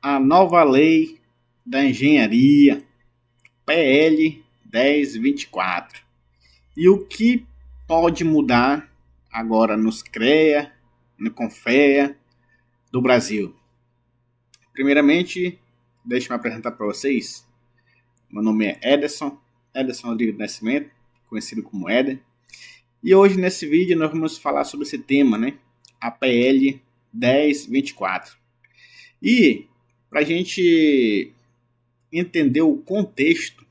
a nova lei da engenharia, PL 1024. E o que pode mudar agora nos CREA, no CONFEA do Brasil? Primeiramente, deixe-me apresentar para vocês. Meu nome é Ederson Rodrigues Nascimento, conhecido como Éder. E hoje nesse vídeo nós vamos falar sobre esse tema, né? A PL 1024. E para a gente entender o contexto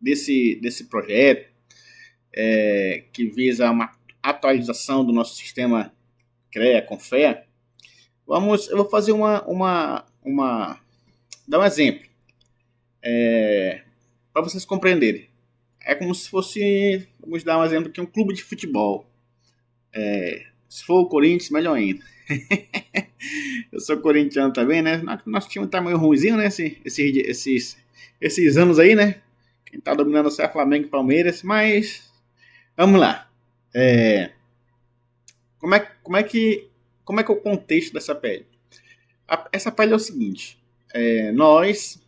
desse projeto, que visa uma atualização do nosso sistema CREA, CONFEA, eu vou fazer dar um exemplo, para vocês compreenderem. É como se fosse, vamos dar um exemplo aqui, um clube de futebol. Se for o Corinthians, melhor ainda. Eu sou corintiano também, né? Nosso time tá meio ruimzinho, né? Esses anos aí, né? Quem tá dominando é o Flamengo e Palmeiras, mas vamos lá. Como é que é o contexto dessa PL? Essa PL é o seguinte: nós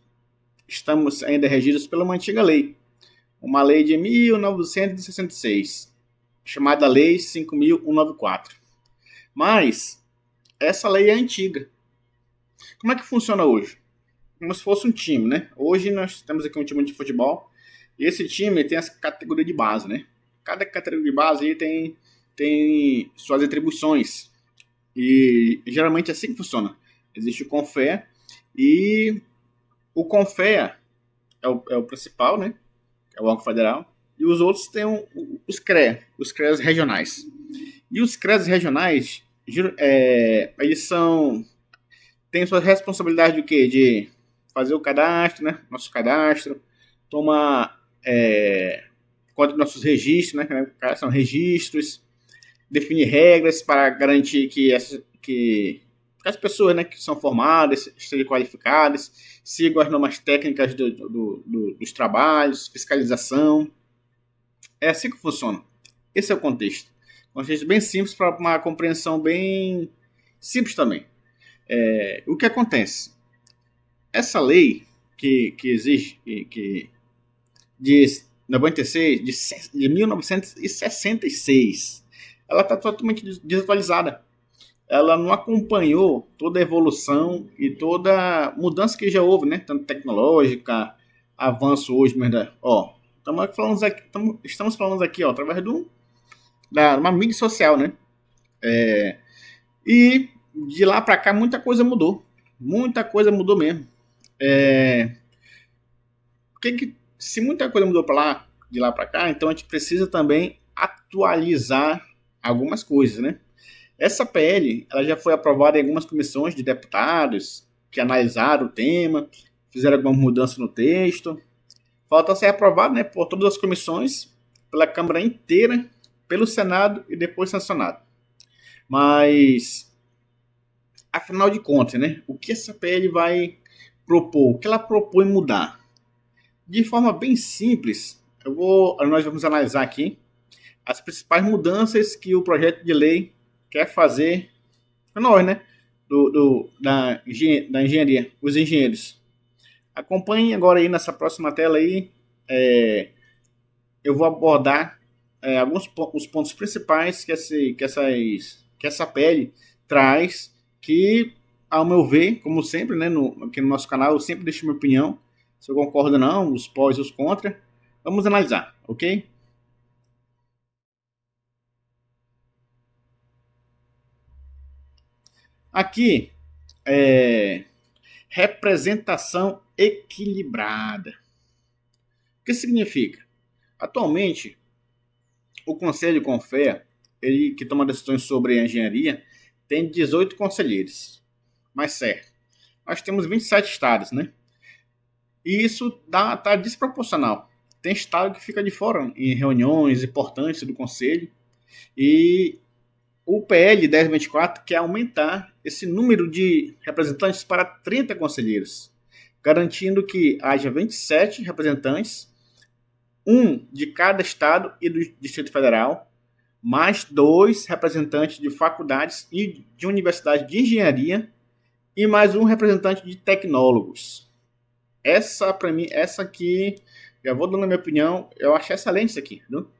estamos ainda regidos pela uma antiga lei, uma lei de 1966, chamada Lei 5.194. Mas essa lei é antiga. Como é que funciona hoje? Como se fosse um time, né? Hoje nós temos aqui um time de futebol e esse time tem as categorias de base, né? Cada categoria de base aí tem suas atribuições e geralmente é assim que funciona. Existe o CONFEA e o CONFEA é o principal, né? É o órgão federal, e os outros têm os CREAs regionais. E os CREAs regionais, eles têm sua responsabilidade de quê? De fazer o cadastro, né? Nosso cadastro, tomar conta dos nossos registros, né? São registros, definir regras para garantir que as pessoas, né, que são formadas, estejam qualificadas, sigam as normas técnicas dos trabalhos, fiscalização. É assim que funciona. Esse é o contexto. Um contexto bem simples para uma compreensão bem simples também. O que acontece? Essa lei que exige, que diz 96, de 1966, ela está totalmente desatualizada. Ela não acompanhou toda a evolução e toda a mudança que já houve, né? Tanto tecnológica, avanço hoje, mas estamos falando aqui, através de uma mídia social, né? E de lá para cá muita coisa mudou mesmo. Se muita coisa mudou de lá para cá, então a gente precisa também atualizar algumas coisas, né? Essa PL ela já foi aprovada em algumas comissões de deputados que analisaram o tema, fizeram alguma mudança no texto. Falta ser aprovado, né, por todas as comissões, pela Câmara inteira, pelo Senado e depois sancionado. Mas, afinal de contas, né, o que essa PL vai propor? O que ela propõe mudar? De forma bem simples, nós vamos analisar aqui as principais mudanças que o projeto de lei quer fazer para nós, né? Da engenharia, os engenheiros. Acompanhe agora aí nessa próxima tela aí. Eu vou abordar os pontos principais que essa PL traz, que, ao meu ver, como sempre, né, aqui no nosso canal, eu sempre deixo minha opinião, se eu concordo ou não, os pós e os contra. Vamos analisar, ok? Aqui, representação equilibrada. O que significa? Atualmente, o Conselho CONFEA, ele que toma decisões sobre a engenharia, tem 18 conselheiros. Mas certo, nós temos 27 estados, né? E isso tá desproporcional. Tem estado que fica de fora em reuniões importantes do Conselho. E o PL 1024 quer aumentar esse número de representantes para 30 conselheiros, garantindo que haja 27 representantes, um de cada estado e do Distrito Federal, mais 2 representantes de faculdades e de universidades de engenharia e mais um representante de tecnólogos. Essa, para mim, essa aqui, já vou dando a minha opinião, eu achei excelente isso aqui, viu?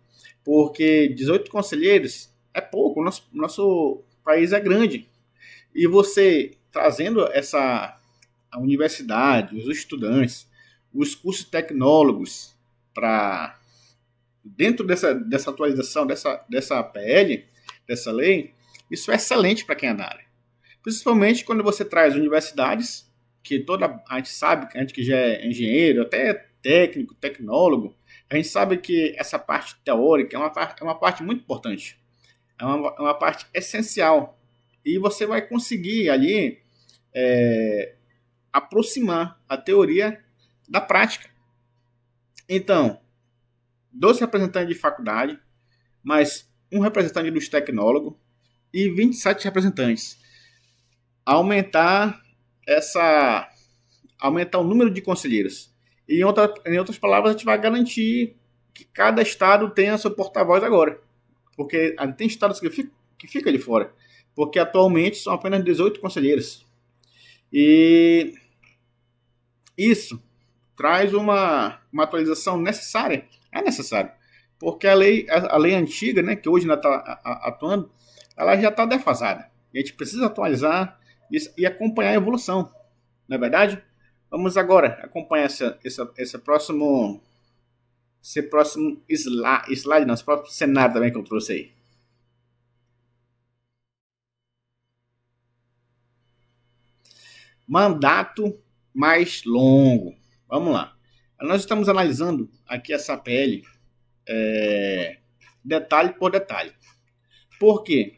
Porque 18 conselheiros é pouco, nosso país é grande. E você trazendo a universidade, os estudantes, os cursos tecnólogos para dentro dessa atualização, dessa PL, dessa lei, isso é excelente para quem é da área. Principalmente quando você traz universidades, que toda a gente sabe, a gente que já é engenheiro, até técnico, tecnólogo, a gente sabe que essa parte teórica é uma parte muito importante. É uma parte essencial. E você vai conseguir ali aproximar a teoria da prática. Então, 12 representantes de faculdade, mais um representante dos tecnólogos e 27 representantes. Aumentar aumentar o número de conselheiros. E em outras palavras, a gente vai garantir que cada estado tenha seu porta-voz agora. Porque tem estados que fica de fora. Porque atualmente são apenas 18 conselheiros. E isso traz uma atualização necessária. É necessário. Porque a lei antiga, né, que hoje ainda está atuando, ela já está defasada. E a gente precisa atualizar e acompanhar a evolução. Não é verdade? Vamos agora acompanhar esse próximo slide, nosso próprio cenário também que eu trouxe aí. Mandato mais longo. Vamos lá. Nós estamos analisando aqui essa PL detalhe por detalhe. Por quê?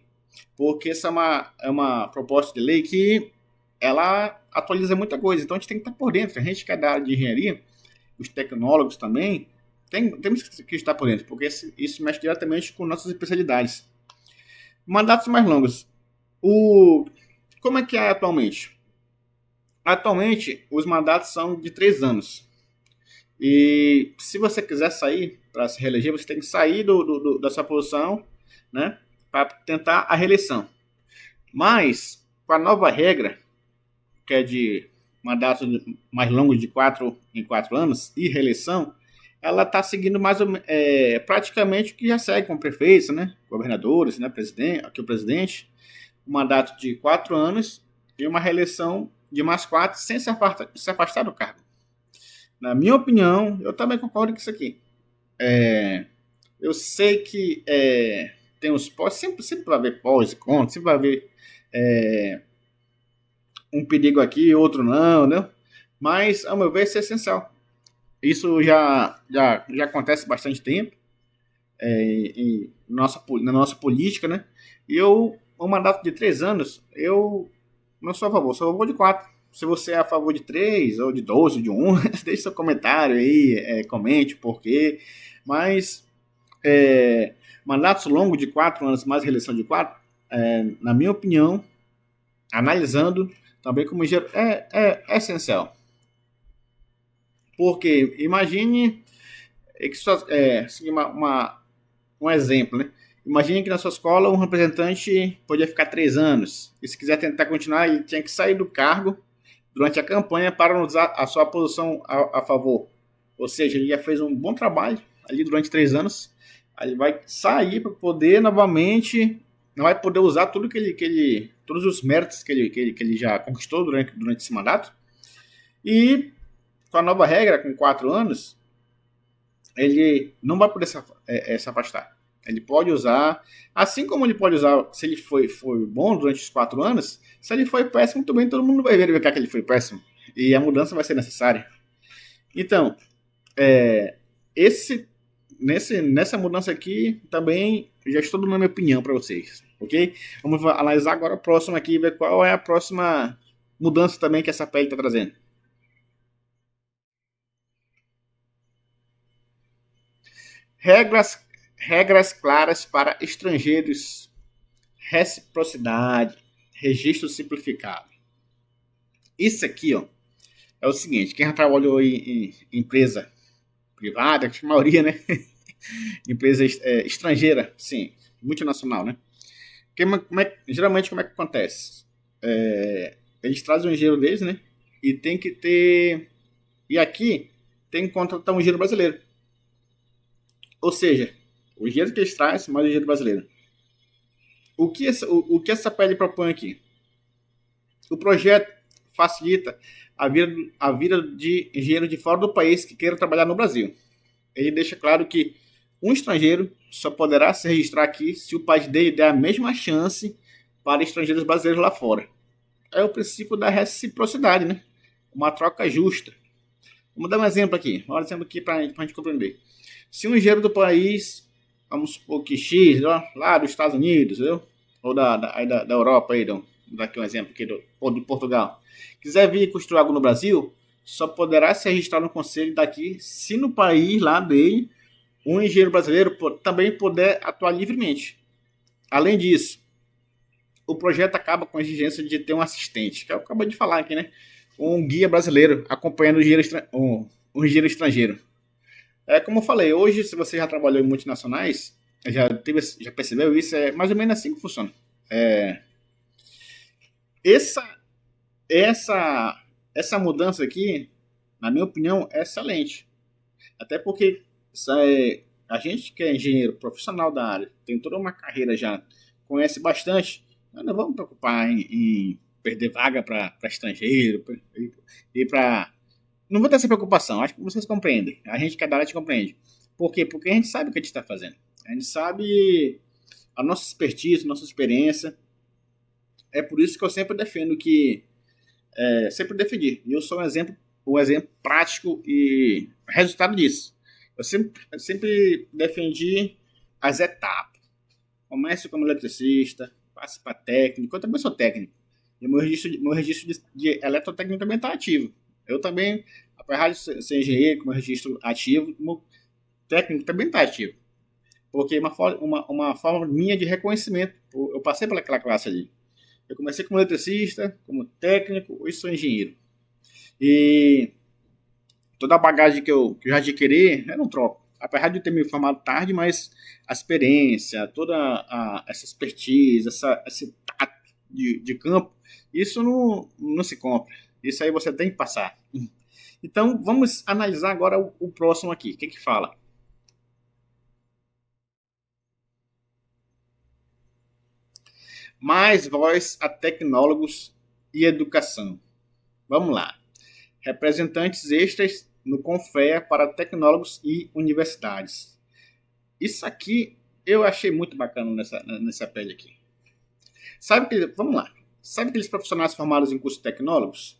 Porque essa é uma proposta de lei que ela atualiza muita coisa. Então a gente tem que estar por dentro. A gente que é da área de engenharia, os tecnólogos também, temos que estar por dentro, porque isso mexe diretamente com nossas especialidades. Mandatos mais longos. Como é que é atualmente? Atualmente, os mandatos são de 3 anos. E se você quiser sair para se reeleger, você tem que sair da sua posição, né, para tentar a reeleição. Mas, com a nova regra, que é de mandato mais longo de 4 em 4 anos e reeleição, ela está seguindo praticamente o que já segue com prefeitos, né, governadores, né, aqui o presidente, um mandato de 4 anos e uma reeleição de mais 4 sem se afastar do cargo. Na minha opinião, eu também concordo com isso aqui. Eu sei que tem os pós, sempre vai haver pós e contras, sempre vai haver um perigo aqui, outro não, né? Mas, ao meu ver, isso é essencial. Isso já acontece há bastante tempo na nossa política, né? E um mandato de 3 anos, eu não sou a favor, sou a favor de 4. Se você é a favor de 3, ou de 12, ou de 1, deixe seu comentário aí, comente o porquê. Mas mandatos longos de 4 anos, mais reeleição de 4, na minha opinião, analisando também como engenheiro, é essencial. Porque imagine um exemplo, né? Imagine que na sua escola um representante podia ficar 3 anos. E se quiser tentar continuar, ele tinha que sair do cargo durante a campanha para usar a sua posição a favor. Ou seja, ele já fez um bom trabalho ali durante 3 anos. Aí ele vai sair para poder novamente, não vai poder usar todos os méritos que ele já conquistou durante esse mandato. E com a nova regra, com 4 anos, ele não vai poder se afastar. Ele pode usar, assim como ele pode usar, se ele foi bom durante os 4 anos, se ele foi péssimo, também todo mundo vai verificar que ele foi péssimo. E a mudança vai ser necessária. Então, nessa mudança aqui, também já estou dando a minha opinião para vocês. Ok? Vamos analisar agora a próxima aqui e ver qual é a próxima mudança também que essa PL está trazendo. Regras claras para estrangeiros, reciprocidade, registro simplificado. Isso aqui, ó, é o seguinte: quem já trabalhou em empresa privada, que a maioria, né? Empresa estrangeira, sim, multinacional, né? Geralmente, como é que acontece? eles trazem o engenheiro deles, né? E tem que ter. E aqui tem que contratar um engenheiro brasileiro. Ou seja, o engenheiro que eles trazem, mais o engenheiro brasileiro. O que essa PL propõe aqui? O projeto facilita a vida de engenheiro de fora do país que queira trabalhar no Brasil. Ele deixa claro que um estrangeiro só poderá se registrar aqui se o país dele der a mesma chance para estrangeiros brasileiros lá fora. É o princípio da reciprocidade, né? Uma troca justa. Vamos dar um exemplo aqui. Um exemplo aqui para a gente compreender. Se um engenheiro do país, vamos supor que X, lá dos Estados Unidos, viu? Ou da Europa, aí, daqui um exemplo aqui de Portugal, quiser vir construir algo no Brasil, só poderá se registrar no conselho daqui se no país lá dele um engenheiro brasileiro também puder atuar livremente. Além disso, o projeto acaba com a exigência de ter um assistente, que eu acabo de falar aqui, né? Um guia brasileiro acompanhando um engenheiro estrangeiro. Como eu falei, hoje, se você já trabalhou em multinacionais, já percebeu isso, é mais ou menos assim que funciona. Essa, essa mudança aqui, na minha opinião, é excelente. Até porque a gente que é engenheiro profissional da área, tem toda uma carreira já, conhece bastante, nós não vamos preocupar em perder vaga para estrangeiro e para. Não vou ter essa preocupação, acho que vocês compreendem. A gente que é da área te compreende. Por quê? Porque a gente sabe o que a gente está fazendo. A gente sabe a nossa expertise, nossa experiência. É por isso que eu sempre defendo que. Sempre defendi. E eu sou um exemplo prático e resultado disso. Eu sempre defendi as etapas. Começo como eletricista, passo para técnico. Eu também sou técnico. E meu registro de eletrotécnico também está ativo. Eu também, apesar de ser engenheiro, com meu registro ativo, meu técnico também está ativo. Porque é uma forma minha de reconhecimento. Eu passei pelaquela classe ali. Eu comecei como eletricista, como técnico, hoje sou engenheiro. E toda a bagagem que eu já adquiri, eu não troco. Apesar de eu ter me formado tarde, mas a experiência, essa expertise, esse tato de campo, isso não se compra. Isso aí você tem que passar. Então, vamos analisar agora o próximo aqui. O que fala? Mais voz a tecnólogos e educação. Vamos lá. Representantes extras no Confea para tecnólogos e universidades. Isso aqui eu achei muito bacana nessa pele aqui. Vamos lá. Sabe aqueles profissionais formados em cursos tecnólogos?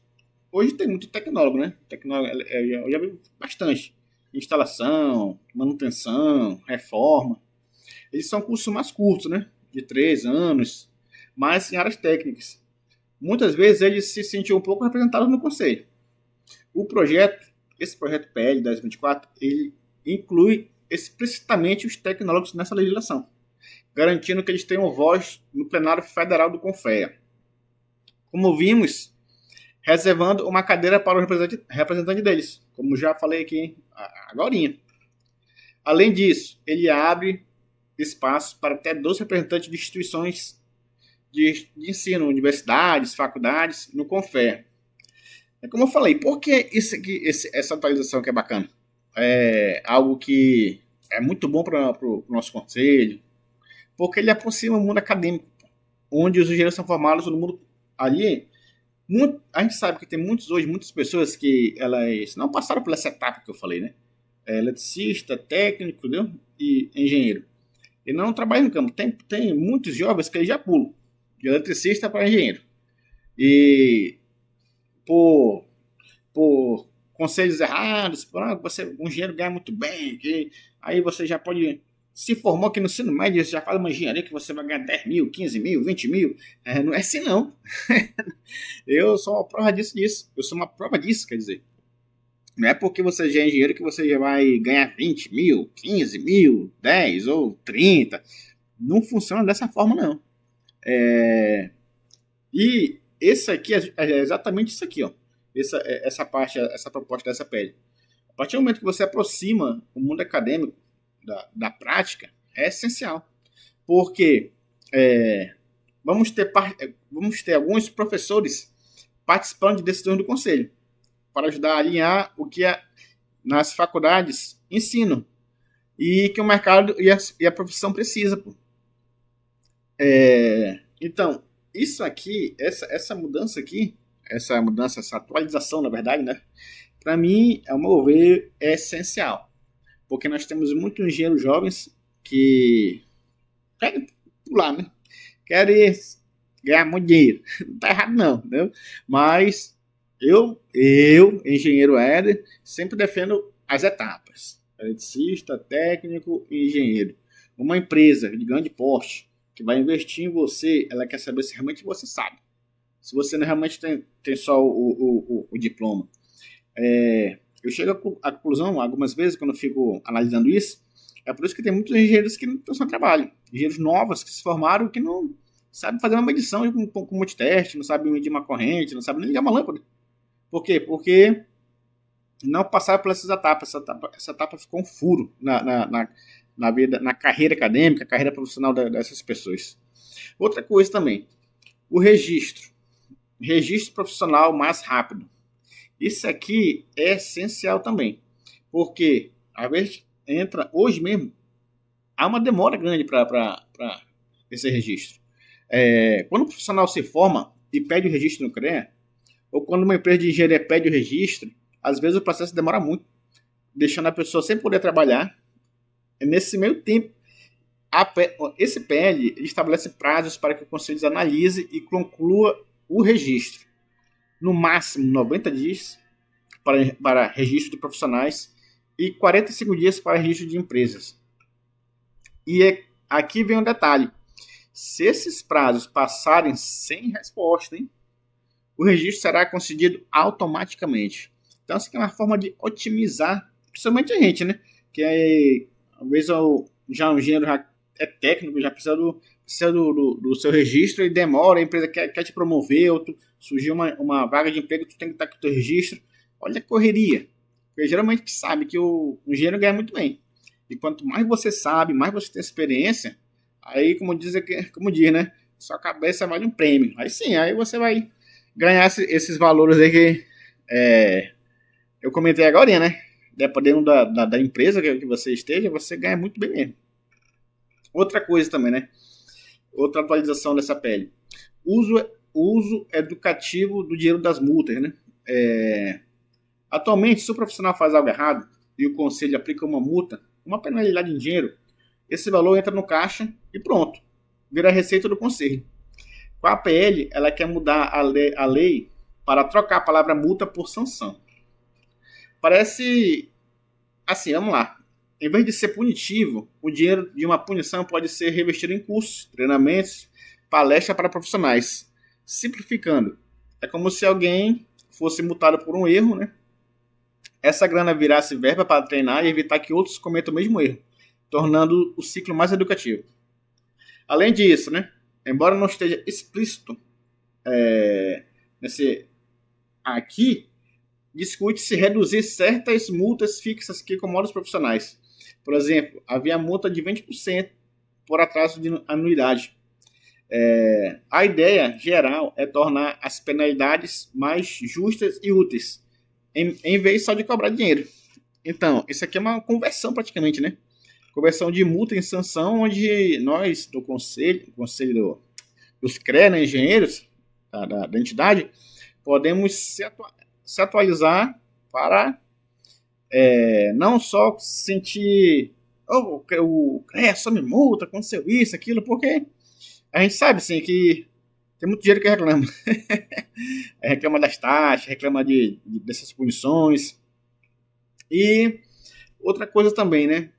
Hoje tem muito tecnólogo, né? Eu já vi bastante. Instalação, manutenção, reforma. Eles são cursos mais curtos, né? De 3 anos, mas em áreas técnicas. Muitas vezes eles se sentiam um pouco representados no conselho. Esse projeto PL 1024, ele inclui explicitamente os tecnólogos nessa legislação, garantindo que eles tenham voz no plenário federal do Confea. Como vimos, reservando uma cadeira para o representante deles, como já falei aqui agorinha. Além disso, ele abre espaço para até 12 representantes de instituições de ensino, universidades, faculdades, no Confea. Como eu falei, por que essa atualização que é bacana? É algo que é muito bom para o nosso conselho, porque ele aproxima o mundo acadêmico, onde os engenheiros são formados no mundo ali. A gente sabe que tem muitas pessoas que elas não passaram por essa etapa que eu falei, né? Eletricista, técnico, entendeu? E engenheiro. E não trabalham no campo. Tem muitos jovens que eles já pulam de eletricista para engenheiro. E por conselhos errados, um engenheiro ganha muito bem, aí você já pode se formou aqui no ensino médio, você já faz uma engenharia que você vai ganhar 10 mil, 15 mil, 20 mil. Não é assim, não. Eu sou uma prova disso. Eu sou uma prova disso, quer dizer. Não é porque você já é engenheiro que você já vai ganhar 20 mil, 15 mil, 10 ou 30. Não funciona dessa forma, não. E esse aqui é exatamente isso aqui, ó. Essa proposta dessa pele. A partir do momento que você aproxima o mundo acadêmico da prática, é essencial. Porque vamos ter alguns professores participando de decisões do conselho, para ajudar a alinhar o que nas faculdades ensinam e que o mercado e a profissão precisa. Pô. Então, isso aqui, essa mudança aqui, essa atualização, na verdade, né? Para mim, ao meu ver, é essencial. Porque nós temos muitos engenheiros jovens que querem pular, né? Querem ganhar muito dinheiro. Não tá errado não, entendeu? Mas eu, engenheiro aéreo, sempre defendo as etapas. Eletricista, técnico e engenheiro. Uma empresa de grande porte que vai investir em você, ela quer saber se realmente você sabe. Se você não realmente tem só o diploma. Eu chego à conclusão, algumas vezes, quando eu fico analisando isso, é por isso que tem muitos engenheiros que não estão sem trabalho. Engenheiros novos que se formaram que não sabem fazer uma medição com multiteste, não sabem medir uma corrente, não sabem nem ligar uma lâmpada. Por quê? Porque não passaram por essas etapas. Essa etapa ficou um furo na vida, na carreira acadêmica, carreira profissional dessas pessoas. Outra coisa também, o registro. Registro profissional mais rápido. Isso aqui é essencial também, porque às vezes entra, hoje mesmo, há uma demora grande para esse registro. Quando o profissional se forma e pede o registro no CREA, ou quando uma empresa de engenharia pede o registro, às vezes o processo demora muito, deixando a pessoa sem poder trabalhar. Nesse meio tempo, esse PL estabelece prazos para que o conselho analise e conclua o registro. No máximo 90 dias para registro de profissionais e 45 dias para registro de empresas. E aqui vem um detalhe. Se esses prazos passarem sem resposta, o registro será concedido automaticamente. Então, isso aqui é uma forma de otimizar, principalmente a gente, né? Que às vezes já um engenheiro já é técnico, já precisa do seu registro e demora, a empresa quer te promover, ou surgiu uma vaga de emprego, tu tem que estar com o teu registro. Olha a correria. Porque geralmente sabe que o engenheiro ganha muito bem. E quanto mais você sabe, mais você tem experiência, aí, como diz, né? Sua cabeça vale um prêmio. Aí sim, aí você vai ganhar esses valores aí que eu comentei agora, né? Dependendo da empresa que você esteja, você ganha muito bem mesmo. Outra coisa também, né? Outra atualização dessa PL. Uso educativo do dinheiro das multas, né? Atualmente, se o profissional faz algo errado e o conselho aplica uma multa, uma penalidade em dinheiro, esse valor entra no caixa e pronto, vira a receita do conselho. Com a PL, ela quer mudar a lei para trocar a palavra multa por sanção. Parece assim, vamos lá. Em vez de ser punitivo, o dinheiro de uma punição pode ser revestido em cursos, treinamentos, palestras para profissionais. Simplificando, é como se alguém fosse multado por um erro, né? Essa grana virasse verba para treinar e evitar que outros cometam o mesmo erro, tornando o ciclo mais educativo. Além disso, né? Embora não esteja explícito aqui, discute-se reduzir certas multas fixas que incomodam os profissionais. Por exemplo, havia multa de 20% por atraso de anuidade. A ideia geral é tornar as penalidades mais justas e úteis, em vez só de cobrar dinheiro. Então, isso aqui é uma conversão praticamente, né? Conversão de multa em sanção, onde nós, do conselho dos CREA, né, engenheiros da entidade, podemos se atualizar para não só sentir o CREA só me multa, aconteceu isso, aquilo, porque a gente sabe sim que tem muito dinheiro que reclama. Reclama das taxas, reclama dessas punições. E outra coisa também, né?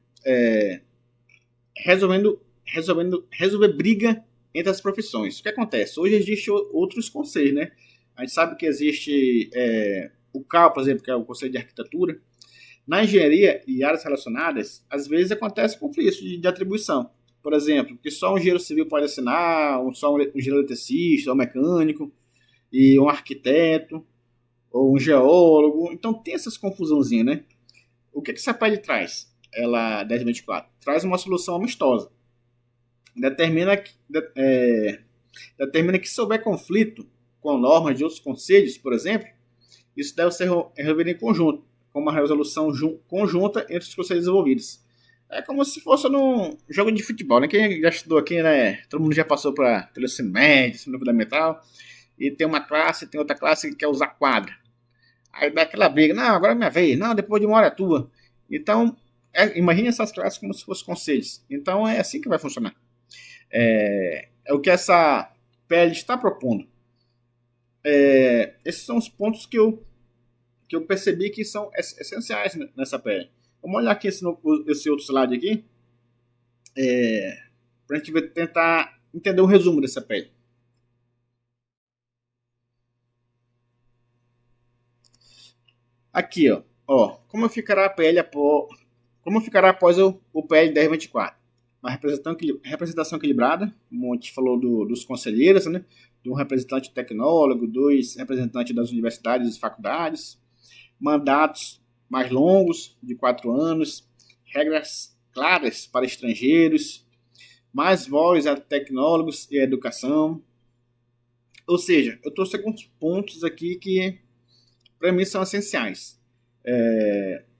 Resolver briga entre as profissões. O que acontece? Hoje existe outros conselhos, né? A gente sabe que existe o CAL, por exemplo, que é o Conselho de Arquitetura. Na engenharia e áreas relacionadas, às vezes acontece conflito de atribuição. Por exemplo, que só um engenheiro civil pode assinar, só um engenheiro eletricista, um mecânico, e um arquiteto, ou um geólogo. Então tem essas confusãozinhas, né? O que essa PL traz? Ela, 1024, traz uma solução amistosa. Determina que se houver conflito, com normas de outros conselhos, por exemplo, isso deve ser resolvido em conjunto, com uma resolução conjunta entre os conselhos envolvidos. É como se fosse num jogo de futebol, né? Quem já estudou aqui, né? Todo mundo já passou pelo ensino médio, ensino fundamental, e tem uma classe, tem outra classe que quer usar quadra. Aí dá aquela briga, não, agora é minha vez, não, depois de uma hora é tua. Então, imagine essas classes como se fossem conselhos. Então, é assim que vai funcionar. É o que essa PL está propondo. Esses são os pontos que eu percebi que são essenciais nessa PL. Vamos olhar aqui esse outro slide aqui, para a gente tentar entender o resumo dessa PL. Aqui, ó, como ficará a PL após o PL 1024? Uma representação equilibrada, como a gente falou dos conselheiros, né? De um representante tecnólogo, 2 representantes das universidades e faculdades, mandatos mais longos, de 4 anos, regras claras para estrangeiros, mais voz a tecnólogos e a educação. Ou seja, eu trouxe alguns pontos aqui que, para mim, são essenciais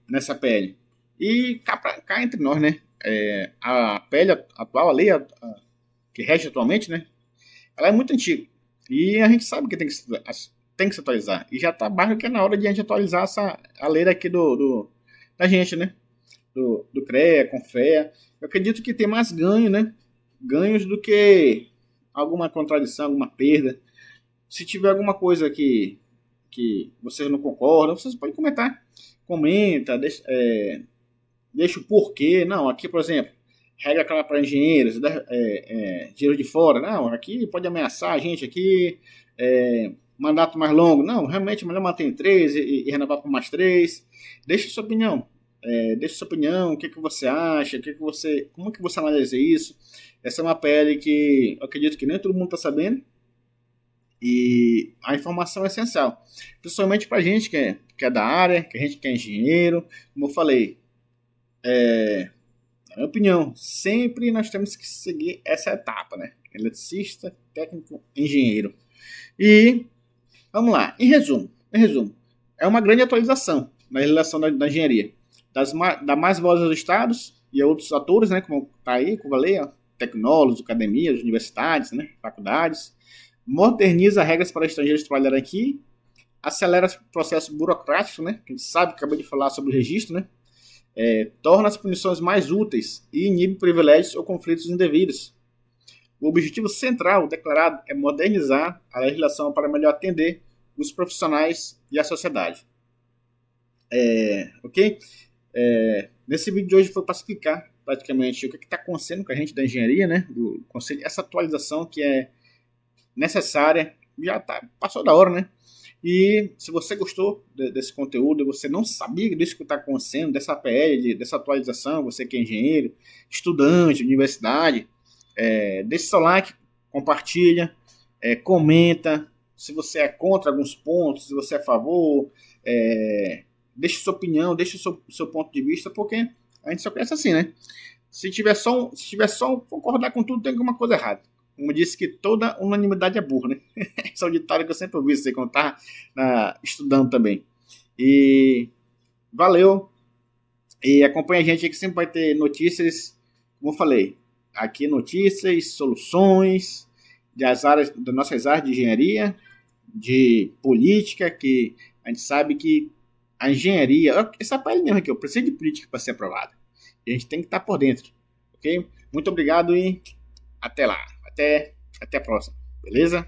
nessa PL. E cá entre nós, né? A PL atual, a lei que rege atualmente, né? Ela é muito antiga. E a gente sabe que tem que se atualizar. E já está mais do que na hora de a gente atualizar a lei daqui da gente, né? Do CREA, CONFEA. Eu acredito que tem mais ganho, né? Ganhos do que alguma contradição, alguma perda. Se tiver alguma coisa que vocês não concordam, vocês podem comentar. Comenta, deixa o porquê. Não, aqui, por exemplo, regra clara para engenheiros, dinheiro de fora. Não, aqui pode ameaçar a gente aqui. Mandato mais longo. Não, realmente é melhor manter em 3 e renovar por mais 3. Deixa sua opinião. Deixa sua opinião, o que você acha, como que você analisa isso. Essa é uma PL que eu acredito que nem todo mundo está sabendo. E a informação é essencial, principalmente para a gente que é da área, que a gente que é engenheiro. Como eu falei, na minha opinião, sempre nós temos que seguir essa etapa, né? Eletricista, técnico, engenheiro. E vamos lá, em resumo, é uma grande atualização na legislação da engenharia, dá mais voz aos estados e a outros atores, né? Como está aí, como eu falei, tecnólogos, academias, universidades, né? Faculdades. Moderniza regras para estrangeiros trabalharem aqui, acelera o processo burocrático, né? A gente sabe, acabei de falar sobre o registro, né? Torna as punições mais úteis e inibe privilégios ou conflitos indevidos. O objetivo central declarado é modernizar a legislação para melhor atender os profissionais e a sociedade. Ok? Nesse vídeo de hoje foi para explicar praticamente o que está acontecendo com a gente da engenharia, né? Do conselho, essa atualização que é necessária, já passou da hora, né? E se você gostou desse conteúdo, você não sabia disso que está acontecendo, dessa PL, dessa atualização, você que é engenheiro, estudante, universidade, deixe seu like, compartilha, comenta, se você é contra alguns pontos, se você é a favor, deixe sua opinião, deixe o seu ponto de vista, porque a gente só pensa assim, né? Se tiver só concordar com tudo, tem alguma coisa errada. Como disse que toda unanimidade é burra, né? Esse é o ditado que eu sempre ouvi, você quando tá estudando também. E valeu. E acompanha a gente aí que sempre vai ter notícias, como eu falei, aqui notícias, soluções das nossas áreas de engenharia, de política, que a gente sabe que a engenharia, essa parte mesmo aqui, eu preciso de política para ser aprovada. E a gente tem que estar por dentro, ok? Muito obrigado e até lá. Até a próxima, beleza?